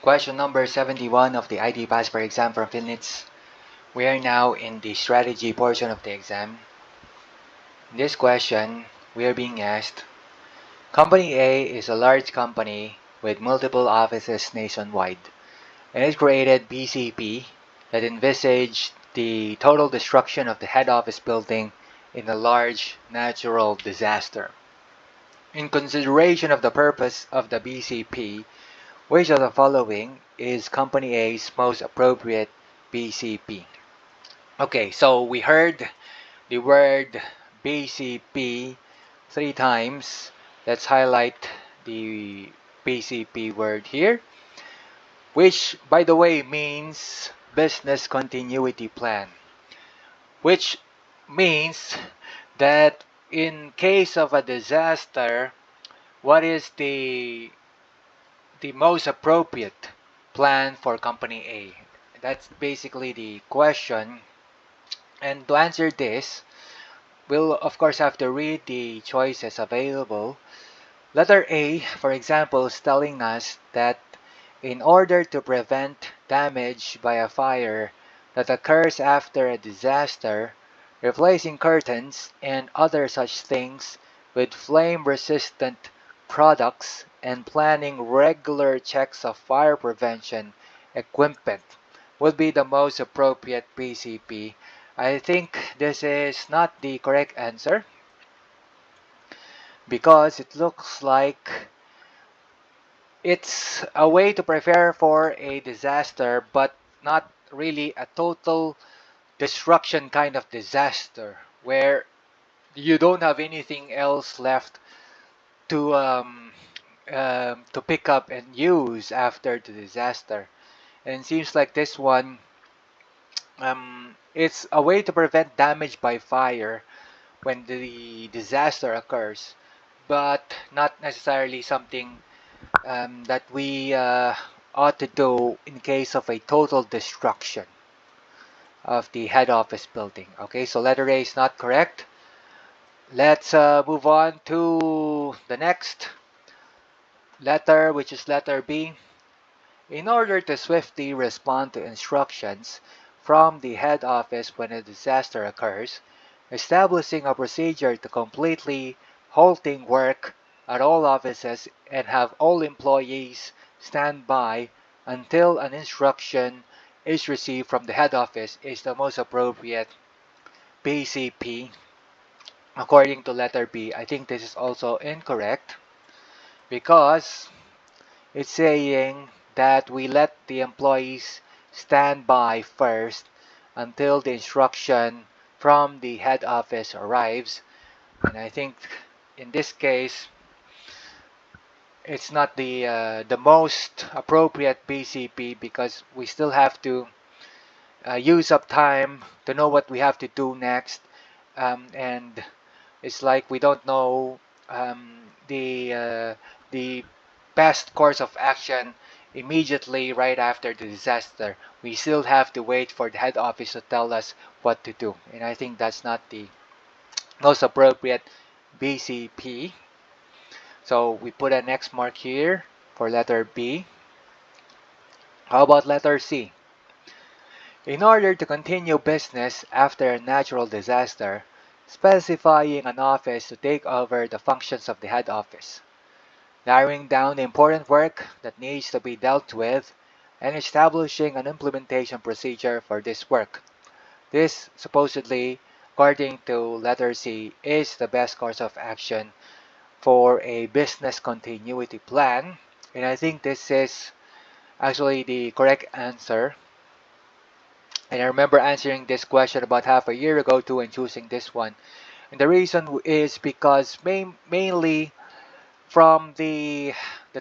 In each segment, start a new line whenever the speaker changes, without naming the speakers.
Question number 71 of the ID Passport exam from PhilNITS. We are now in the strategy portion of the exam. In this question, we are being asked, Company A is a large company with multiple offices nationwide, and it created BCP that envisaged the total destruction of the head office building in a large natural disaster. In consideration of the purpose of the BCP, which of the following is Company A's most appropriate BCP? Okay, so we heard the word BCP 3 times. Let's highlight the BCP word here, which, by the way, means Business Continuity Plan, which means that in case of a disaster, what is the most appropriate plan for Company A? That's basically the question. And to answer this, we'll of course have to read the choices available. Letter A, for example, is telling us that in order to prevent damage by a fire that occurs after a disaster, replacing curtains and other such things with flame-resistant products and planning regular checks of fire prevention equipment would be the most appropriate BCP. I think this is not the correct answer because it looks like it's a way to prepare for a disaster, but not really a total destruction kind of disaster where you don't have anything else left to pick up and use after the disaster. And it seems like this one, it's a way to prevent damage by fire when the disaster occurs, but not necessarily something that we ought to do in case of a total destruction of the head office building. Okay, so letter A is not correct. Let's move on to the next letter, which is letter B. In order to swiftly respond to instructions from the head office when a disaster occurs, establishing a procedure to completely halting work at all offices and have all employees stand by until an instruction is received from the head office is the most appropriate BCP. According to letter B, I think this is also incorrect because it's saying that we let the employees stand by first until the instruction from the head office arrives. And I think in this case, it's not the most appropriate BCP because we still have to use up time to know what we have to do next, and it's like we don't know the best course of action immediately right after the disaster. We still have to wait for the head office to tell us what to do, and I think that's not the most appropriate BCP. So we put an X mark here for letter B. How about letter C? In order to continue business after a natural disaster, specifying an office to take over the functions of the head office, narrowing down the important work that needs to be dealt with, and establishing an implementation procedure for this work. This, supposedly, according to letter C, is the best course of action for a business continuity plan, and I think this is actually the correct answer. And I remember answering this question about half a year ago too and choosing this one. And the reason is because mainly from the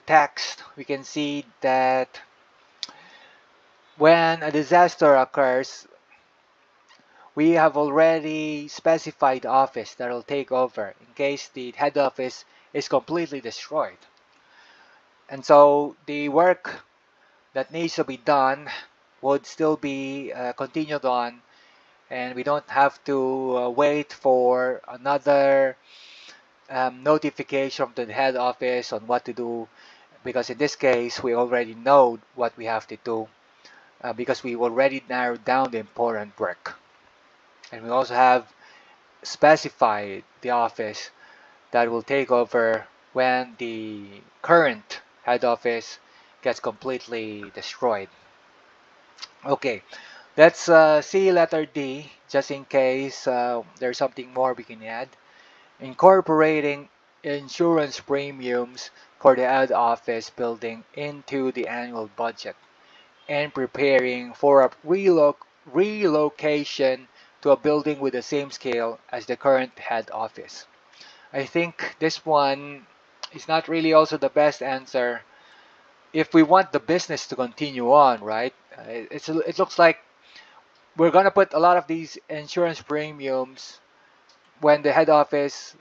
text we can see that when a disaster occurs, we have already specified the office that will take over in case the head office is completely destroyed. And so the work that needs to be done would still be continued on, and we don't have to wait for another notification from the head office on what to do. because in this case we already know what we have to do, because we already narrowed down the important work, and we also have specified the office that will take over when the current head office gets completely destroyed. Okay, let's see letter D, just in case there's something more we can add. Incorporating insurance premiums for the head office building into the annual budget and preparing for a relocation to a building with the same scale as the current head office. I think this one is not really also the best answer if we want the business to continue on, right? It looks like we're gonna put a lot of these insurance premiums when the head office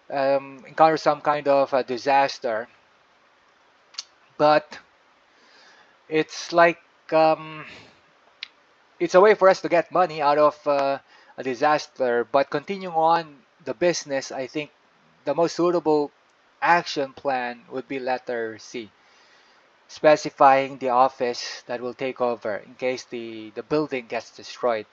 encounters some kind of a disaster, but it's like um, it's a way for us to get money out of a disaster, but continuing on the business, I think the most suitable action plan would be letter C, specifying the office that will take over in case the building gets destroyed.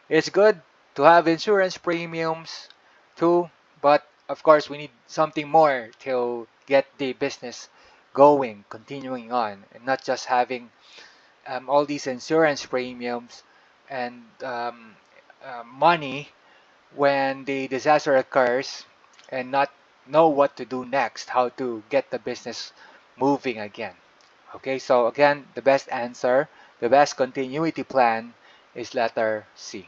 It's good to have insurance premiums too, but of course we need something more to get the business going, continuing on, and not just having all these insurance premiums and money when the disaster occurs and not know what to do next, how to get the business moving again. Okay, so again, the best answer, the best continuity plan is letter C.